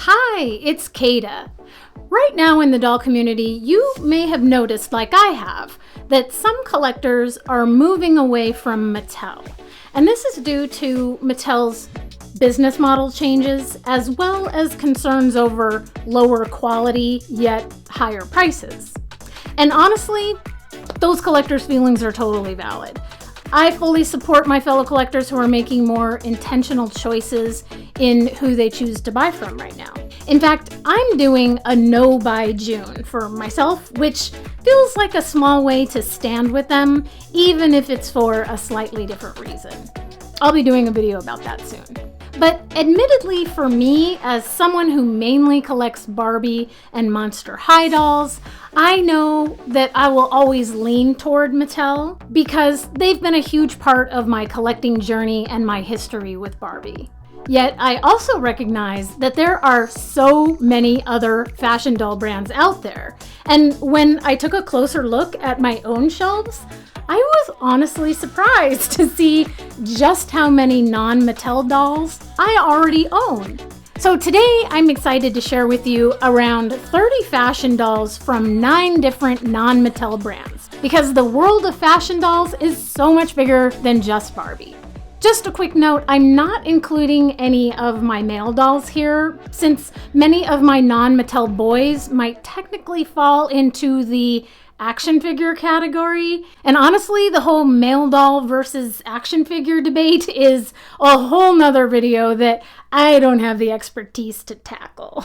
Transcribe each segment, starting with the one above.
Hi, it's Kada. Right now in the doll community, you may have noticed, like I have, that some collectors are moving away from Mattel. And this is due to Mattel's business model changes, as well as concerns over lower quality, yet higher prices. And honestly, those collectors' feelings are totally valid. I fully support my fellow collectors who are making more intentional choices in who they choose to buy from right now. In fact, I'm doing a no buy June for myself, which feels like a small way to stand with them, even if it's for a slightly different reason. I'll be doing a video about that soon. But admittedly for me, as someone who mainly collects Barbie and Monster High dolls, I know that I will always lean toward Mattel because they've been a huge part of my collecting journey and my history with Barbie. Yet I also recognize that there are so many other fashion doll brands out there. And when I took a closer look at my own shelves, I was honestly surprised to see just how many non-Mattel dolls I already own. So today I'm excited to share with you around 30 fashion dolls from 9 different non-Mattel brands, because the world of fashion dolls is so much bigger than just Barbie. Just a quick note, I'm not including any of my male dolls here, since many of my non-Mattel boys might technically fall into the action figure category. And honestly, the whole male doll versus action figure debate is a whole nother video that I don't have the expertise to tackle.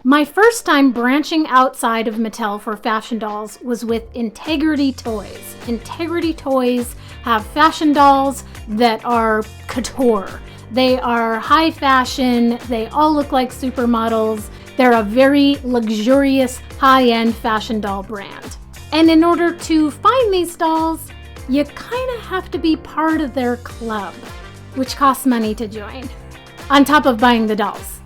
My first time branching outside of Mattel for fashion dolls was with Integrity Toys. Integrity Toys have fashion dolls that are couture. They are high fashion, they all look like supermodels. They're a very luxurious, high-end fashion doll brand. And in order to find these dolls, you kind of have to be part of their club, which costs money to join, on top of buying the dolls,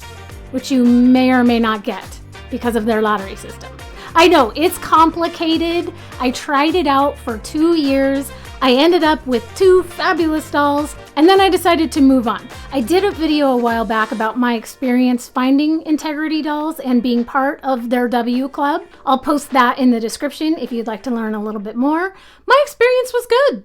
which you may or may not get because of their lottery system. I know, it's complicated. I tried it out for 2 years. I ended up with 2 fabulous dolls, and then I decided to move on. I did a video a while back about my experience finding Integrity dolls and being part of their W Club. I'll post that in the description if you'd like to learn a little bit more. My experience was good,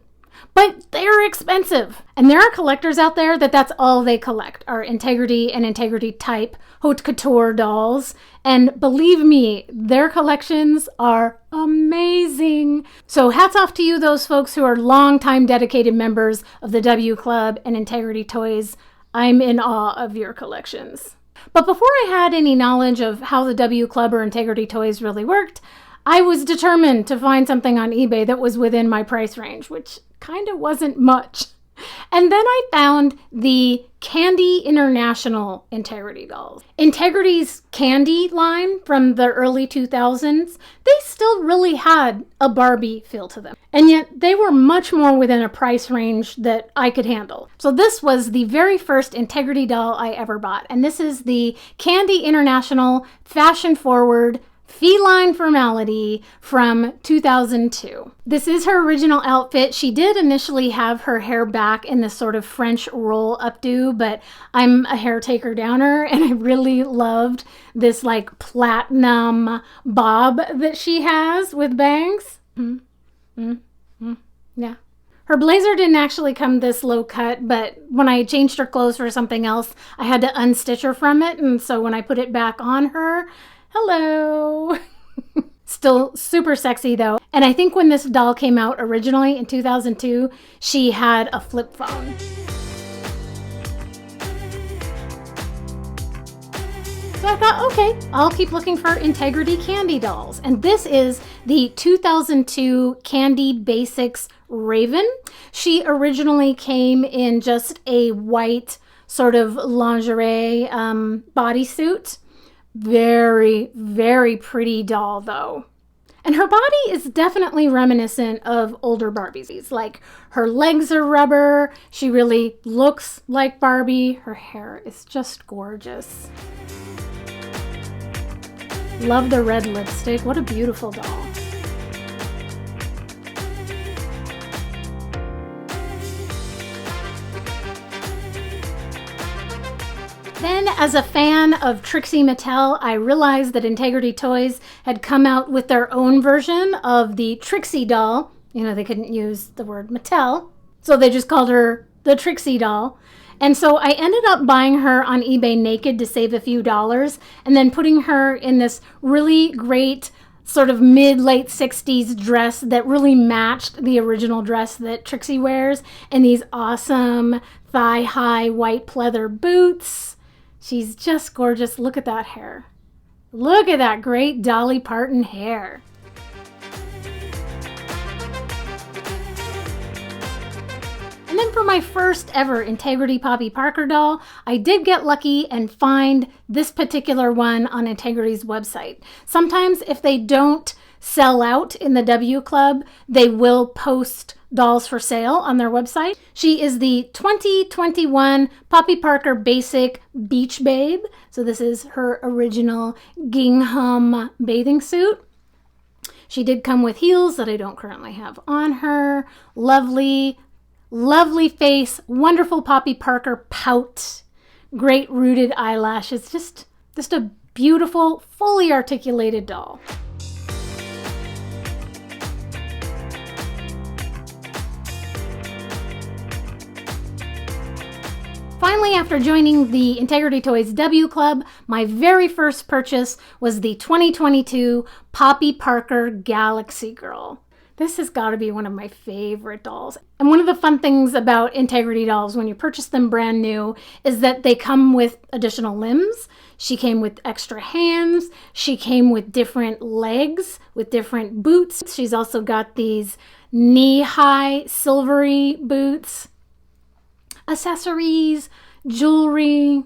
but they're expensive. And there are collectors out there that's all they collect, are Integrity and Integrity type haute couture dolls. And believe me, their collections are amazing. So hats off to you, those folks who are longtime dedicated members of the W Club and Integrity Toys. I'm in awe of your collections. But before I had any knowledge of how the W Club or Integrity Toys really worked, I was determined to find something on eBay that was within my price range, which kind of wasn't much. And then I found the Candi International Integrity dolls. Integrity's Candi line from the early 2000s, they still really had a Barbie feel to them. And yet they were much more within a price range that I could handle. So this was the very first Integrity doll I ever bought. And this is the Candi International Fashion Forward Feline Formality from 2002. This is her original outfit. She did initially have her hair back in this sort of French roll updo, but I'm a hair taker downer and I really loved this like platinum bob that she has with bangs. Yeah. Her blazer didn't actually come this low cut, but when I changed her clothes for something else, I had to unstitch her from it, and so when I put it back on her, hello! Still super sexy though. And I think when this doll came out originally in 2002, she had a flip phone. So I thought, okay, I'll keep looking for Integrity Candi dolls. And this is the 2002 Candi Basics Raven. She originally came in just a white sort of lingerie bodysuit. Very, very pretty doll though. And her body is definitely reminiscent of older Barbies. Like her legs are rubber. She really looks like Barbie. Her hair is just gorgeous. Love the red lipstick. What a beautiful doll. Then, as a fan of Trixie Mattel, I realized that Integrity Toys had come out with their own version of the Trixie Doll. You know, they couldn't use the word Mattel, so they just called her the Trixie Doll. And so I ended up buying her on eBay naked to save a few dollars, and then putting her in this really great sort of mid-late 60s dress that really matched the original dress that Trixie wears, and these awesome thigh-high white pleather boots. She's just gorgeous. Look at that hair. Look at that great Dolly Parton hair. And then for my first ever Integrity Poppy Parker doll, I did get lucky and find this particular one on Integrity's website. Sometimes if they don't sell out in the W Club, they will post dolls for sale on their website. She is the 2021 Poppy Parker Basic Beach Babe. So this is her original gingham bathing suit. She did come with heels that I don't currently have on her. Lovely face, wonderful Poppy Parker pout, great rooted eyelashes, just a beautiful, fully articulated doll. Finally, after joining the Integrity Toys W Club, my very first purchase was the 2022 Poppy Parker Galaxy Girl. This has got to be one of my favorite dolls. And one of the fun things about Integrity dolls when you purchase them brand new is that they come with additional limbs. She came with extra hands. She came with different legs, with different boots. She's also got these knee-high silvery boots, accessories, jewelry.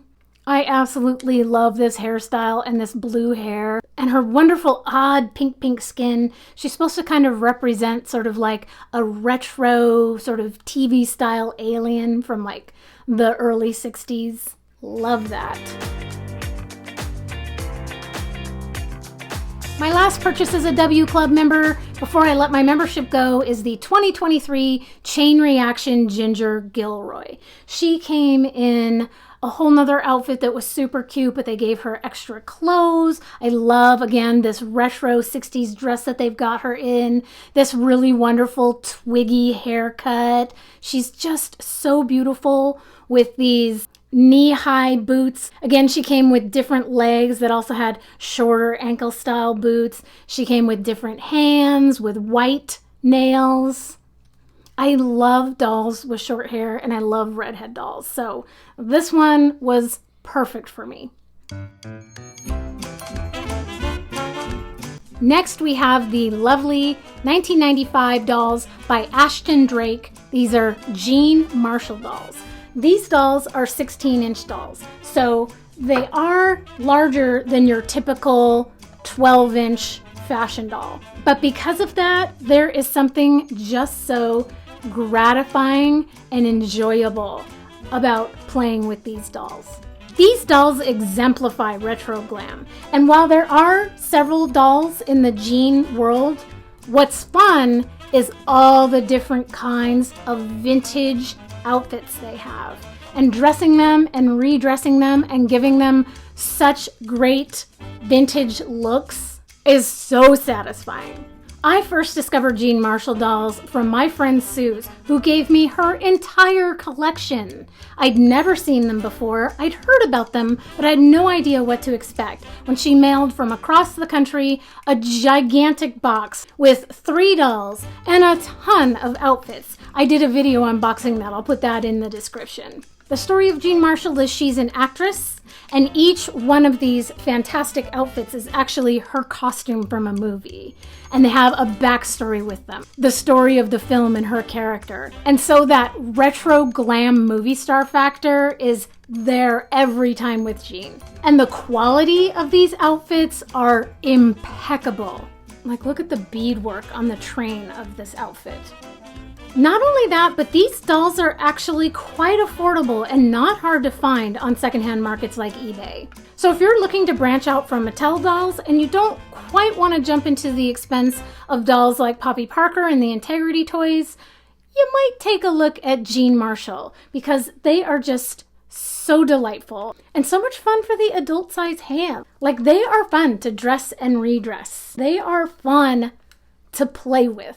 I absolutely love this hairstyle and this blue hair and her wonderful odd pink skin. She's supposed to kind of represent sort of like a retro sort of TV style alien from like the early 60s. Love that. My last purchase as a W Club member before I let my membership go is the 2023 Chain Reaction Ginger Gilroy. She came in a whole nother outfit that was super cute, but they gave her extra clothes. I love, again, this retro 60s dress that they've got her in, this really wonderful twiggy haircut. She's just so beautiful with these knee-high boots. Again, she came with different legs that also had shorter ankle-style boots. She came with different hands, with white nails. I love dolls with short hair, and I love redhead dolls, so this one was perfect for me. Next, we have the lovely 1995 dolls by Ashton Drake. These are Jean Marshall dolls. These dolls are 16-inch dolls, so they are larger than your typical 12-inch fashion doll. But because of that, there is something just so gratifying and enjoyable about playing with these dolls. These dolls exemplify retro glam, and while there are several dolls in the Jean world, what's fun is all the different kinds of vintage outfits they have, and dressing them and redressing them and giving them such great vintage looks is so satisfying. I first discovered Jean Marshall dolls from my friend Suze, who gave me her entire collection. I'd never seen them before. I'd heard about them, but I had no idea what to expect when she mailed from across the country a gigantic box with 3 dolls and a ton of outfits. I did a video unboxing that. I'll put that in the description. The story of Jean Marshall is she's an actress, and each one of these fantastic outfits is actually her costume from a movie. And they have a backstory with them, the story of the film and her character. And so that retro glam movie star factor is there every time with Jean. And the quality of these outfits are impeccable. Like, look at the beadwork on the train of this outfit. Not only that, but these dolls are actually quite affordable and not hard to find on secondhand markets like eBay. So if you're looking to branch out from Mattel dolls and you don't quite want to jump into the expense of dolls like Poppy Parker and the Integrity Toys, you might take a look at Jean Marshall because they are just so delightful and so much fun for the adult size hand. Like, they are fun to dress and redress. They are fun to play with.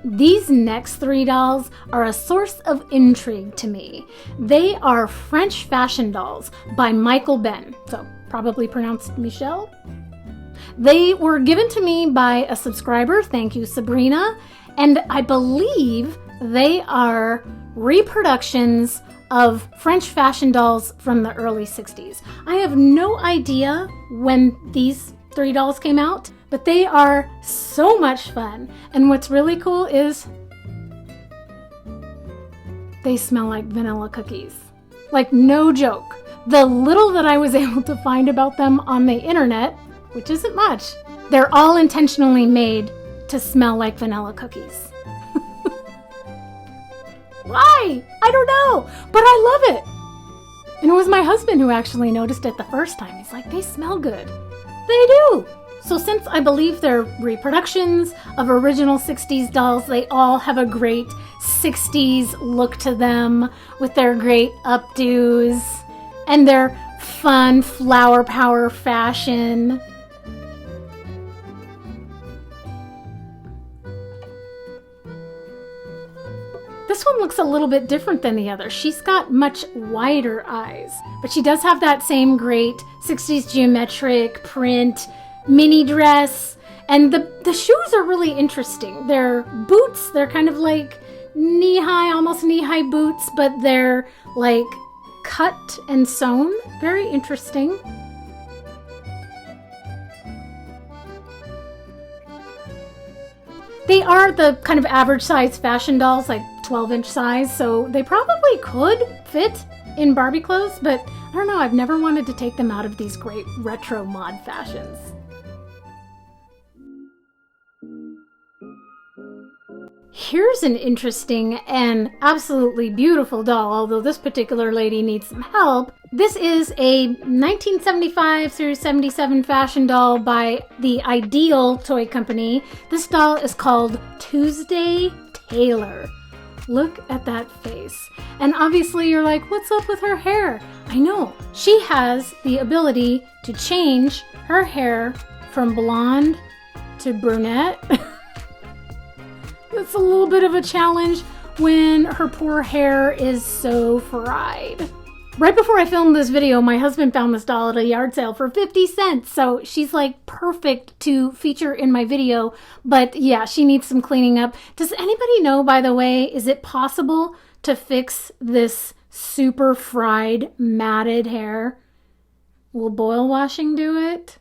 These next 3 dolls are a source of intrigue to me. They are French fashion dolls by Michael Ben, so probably pronounced Michel. They were given to me by a subscriber, thank you Sabrina, and I believe they are reproductions of French fashion dolls from the early 60s. I have no idea when these 3 dolls came out, but they are so much fun. And what's really cool is they smell like vanilla cookies. Like, no joke. The little that I was able to find about them on the internet, which isn't much, they're all intentionally made to smell like vanilla cookies. Why? I don't know, but I love it. And it was my husband who actually noticed it the first time. He's like, they smell good. They do. So since I believe they're reproductions of original 60s dolls, they all have a great 60s look to them with their great updos and their fun flower power fashion. This one looks a little bit different than the other. She's got much wider eyes, but she does have that same great 60s geometric print mini dress, and the shoes are really interesting. They're boots. They're kind of like knee-high, almost knee-high boots, but they're like cut and sewn. Very interesting. They are the kind of average size fashion dolls, like 12-inch size, so they probably could fit in Barbie clothes, but I don't know, I've never wanted to take them out of these great retro mod fashions. Here's an interesting and absolutely beautiful doll, although this particular lady needs some help. This is a 1975 Series 77 fashion doll by the Ideal Toy Company. This doll is called Tuesday Taylor. Look at that face. And obviously you're like, what's up with her hair? I know. She has the ability to change her hair from blonde to brunette. It's a little bit of a challenge when her poor hair is so fried. Right before I filmed this video, my husband found this doll at a yard sale for 50 cents. So she's like perfect to feature in my video. But yeah, she needs some cleaning up. Does anybody know, by the way, is it possible to fix this super fried, matted hair? Will boil washing do it?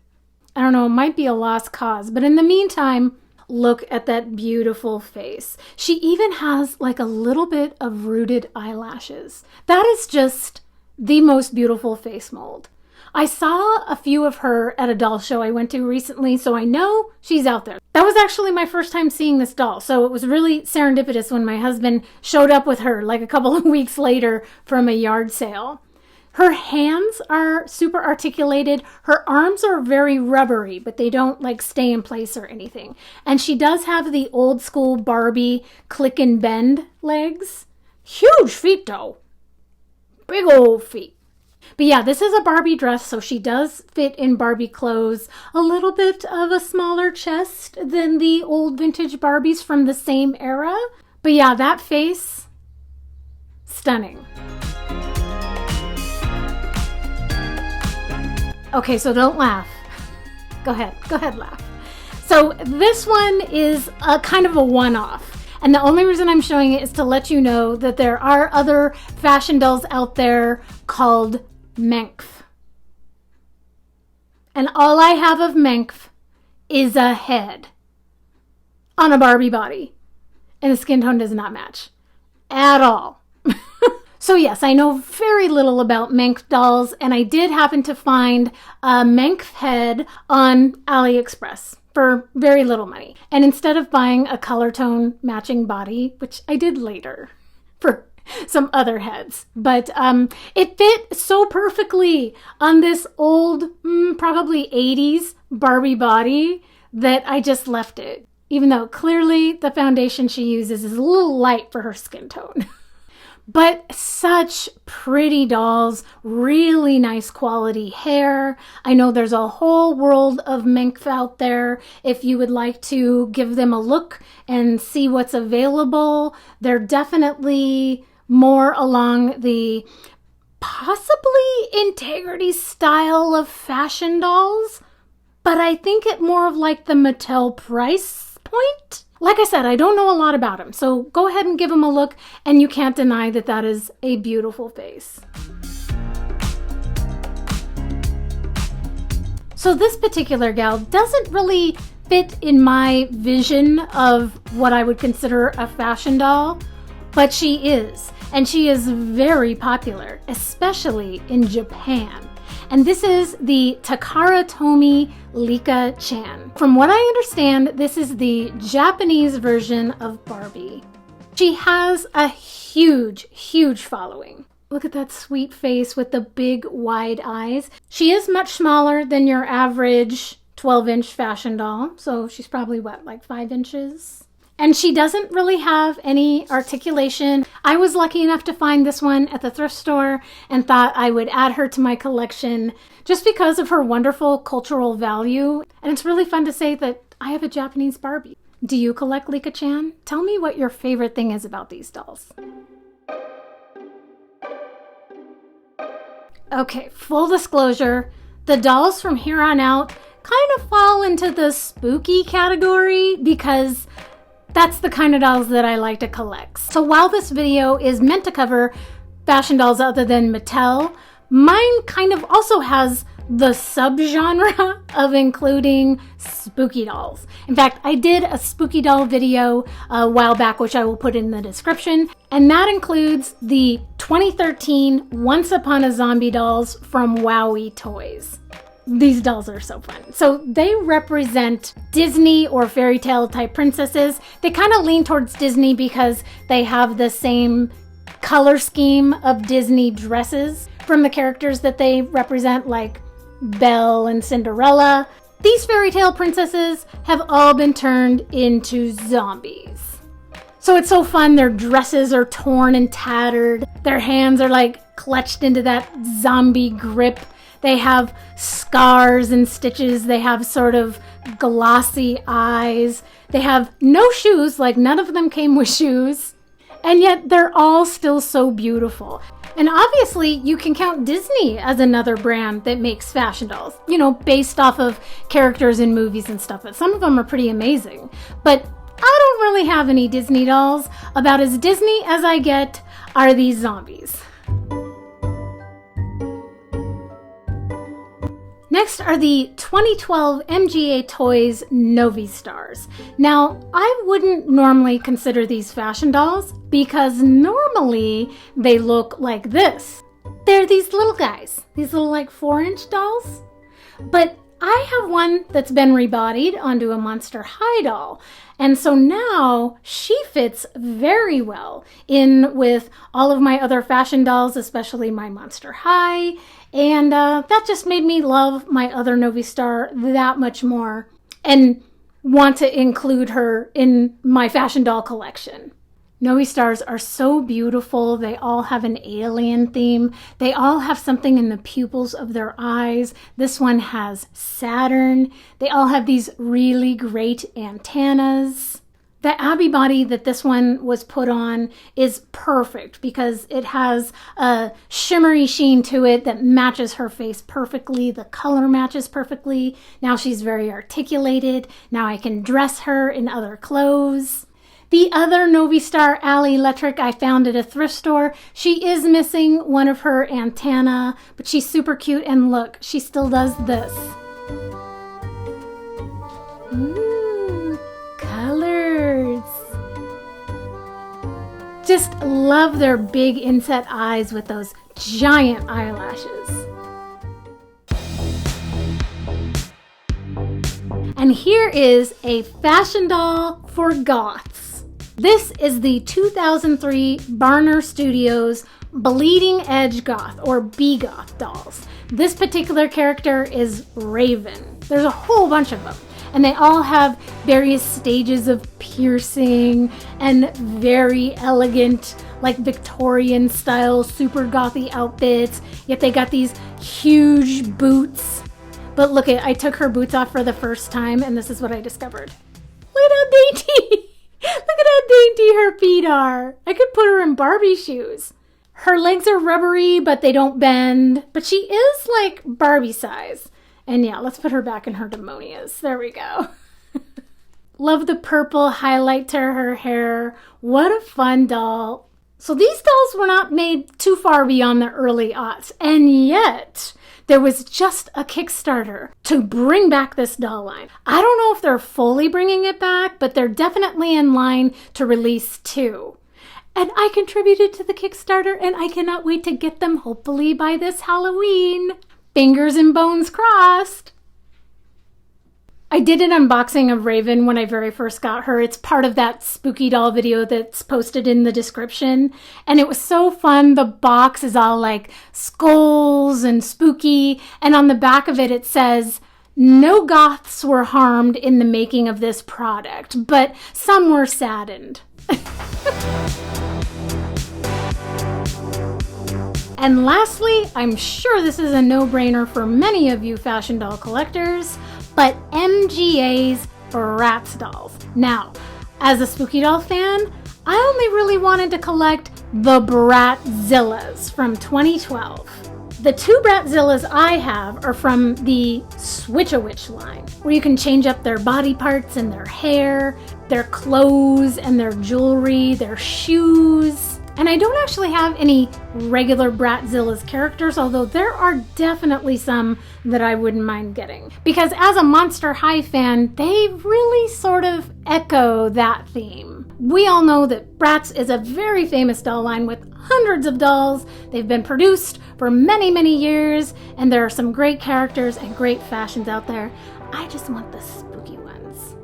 I don't know, it might be a lost cause. But in the meantime, look at that beautiful face. She even has like a little bit of rooted eyelashes. That is just the most beautiful face mold. I saw a few of her at a doll show I went to recently, so I know she's out there. That was actually my first time seeing this doll, so it was really serendipitous when my husband showed up with her like a couple of weeks later from a yard sale. Her hands are super articulated. Her arms are very rubbery, but they don't like stay in place or anything. And she does have the old school Barbie click and bend legs. Huge feet though. Big old feet. But yeah, this is a Barbie dress, so she does fit in Barbie clothes. A little bit of a smaller chest than the old vintage Barbies from the same era. But yeah, that face, stunning. Okay, so don't laugh. Go ahead, laugh. So this one is a kind of a one-off. And the only reason I'm showing it is to let you know that there are other fashion dolls out there called Mengf. And all I have of Mengf is a head on a Barbie body. And the skin tone does not match at all. So yes, I know very little about Mengf dolls, and I did happen to find a Mengf head on AliExpress for very little money. And instead of buying a color tone matching body, which I did later for some other heads, but it fit so perfectly on this old, probably 80s Barbie body that I just left it, even though clearly the foundation she uses is a little light for her skin tone. But such pretty dolls, really nice quality hair. I know there's a whole world of Mengf out there. If you would like to give them a look and see what's available, they're definitely more along the possibly integrity style of fashion dolls, but I think it more of like the Mattel price point. Like I said, I don't know a lot about him, so go ahead and give him a look, and you can't deny that that is a beautiful face. So this particular gal doesn't really fit in my vision of what I would consider a fashion doll, but she is, and she is very popular, especially in Japan. And this is the Takara Tomy Licca-chan. From what I understand, this is the Japanese version of Barbie. She has a huge, huge following. Look at that sweet face with the big wide eyes. She is much smaller than your average 12-inch fashion doll. So she's probably what, like 5 inches? And she doesn't really have any articulation. I was lucky enough to find this one at the thrift store and thought I would add her to my collection just because of her wonderful cultural value. And it's really fun to say that I have a Japanese Barbie. Do you collect Licca-chan? Tell me what your favorite thing is about these dolls. Okay, full disclosure, the dolls from here on out kind of fall into the spooky category because that's the kind of dolls that I like to collect. So while this video is meant to cover fashion dolls other than Mattel, mine kind of also has the subgenre of including spooky dolls. In fact, I did a spooky doll video a while back, which I will put in the description, and that includes the 2013 Once Upon a Zombie dolls from WowWee Toys. These dolls are so fun. So they represent Disney or fairy tale type princesses. They kind of lean towards Disney because they have the same color scheme of Disney dresses from the characters that they represent, like Belle and Cinderella. These fairy tale princesses have all been turned into zombies. So it's so fun. Their dresses are torn and tattered. Their hands are like clutched into that zombie grip. They have scars and stitches. They have sort of glossy eyes. They have no shoes, like none of them came with shoes. And yet they're all still so beautiful. And obviously you can count Disney as another brand that makes fashion dolls, you know, based off of characters in movies and stuff. But some of them are pretty amazing. But I don't really have any Disney dolls. About as Disney as I get are these zombies. Next are the 2012 MGA Toys Novi Stars. Now, I wouldn't normally consider these fashion dolls because normally they look like this. They're these little guys, these little like 4-inch dolls. But I have one that's been rebodied onto a Monster High doll. And so now she fits very well in with all of my other fashion dolls, especially my Monster High. And that just made me love my other Novi Star that much more and want to include her in my fashion doll collection. Novi Stars are so beautiful. They all have an alien theme. They all have something in the pupils of their eyes. This one has Saturn. They all have these really great antennas. The Abby body that this one was put on is perfect because it has a shimmery sheen to it that matches her face perfectly. The color matches perfectly. Now she's very articulated. Now I can dress her in other clothes. The other Novi Star Alley Electric I found at a thrift store, she is missing one of her antenna, but she's super cute, and look, she still does this. Ooh, colors. Just love their big inset eyes with those giant eyelashes. And here is a fashion doll for goths. This is the 2003 Varner Studios Bleeding Edge Goth, or B-Goth dolls. This particular character is Raven. There's a whole bunch of them. and they all have various stages of piercing and very elegant, like Victorian style, super gothy outfits. Yet they got these huge boots. But look I took her boots off for the first time, and this is what I discovered. Look at how dainty! Look at how dainty her feet are. I could put her in Barbie shoes. Her legs are rubbery, but they don't bend. But she is like Barbie size. And yeah, let's put her back in her demonias. There we go. Love the purple highlight to her hair. What a fun doll. So these dolls were not made too far beyond the early aughts. And yet, there was just a Kickstarter to bring back this doll line. I don't know if they're fully bringing it back, but they're definitely in line to release 2. And I contributed to the Kickstarter, and I cannot wait to get them hopefully by this Halloween. Fingers and bones crossed. I did an unboxing of Raven when I very first got her. It's part of that spooky doll video that's posted in the description. And it was so fun. The box is all like skulls and spooky. And on the back of it, it says, "No Goths were harmed in the making of this product, but some were saddened." And lastly, I'm sure this is a no-brainer for many of you fashion doll collectors, but MGA's Bratz dolls. Now, as a spooky doll fan, I only really wanted to collect the Bratzillaz from 2012. The 2 Bratzillaz I have are from the Switch-A-Witch line, where you can change up their body parts and their hair, their clothes and their jewelry, their shoes. And I don't actually have any regular Bratzillaz characters, although there are definitely some that I wouldn't mind getting. Because as a Monster High fan, they really sort of echo that theme. We all know that Bratz is a very famous doll line with hundreds of dolls. They've been produced for many, many years, and there are some great characters and great fashions out there. I just want the spooky ones.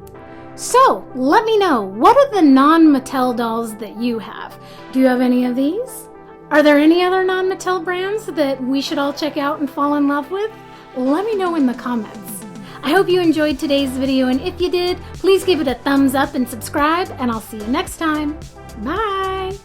So, let me know, what are the non-Mattel dolls that you have? Do you have any of these? Are there any other non-Mattel brands that we should all check out and fall in love with? Let me know in the comments. I hope you enjoyed today's video, and if you did, please give it a thumbs up and subscribe, and I'll see you next time. Bye!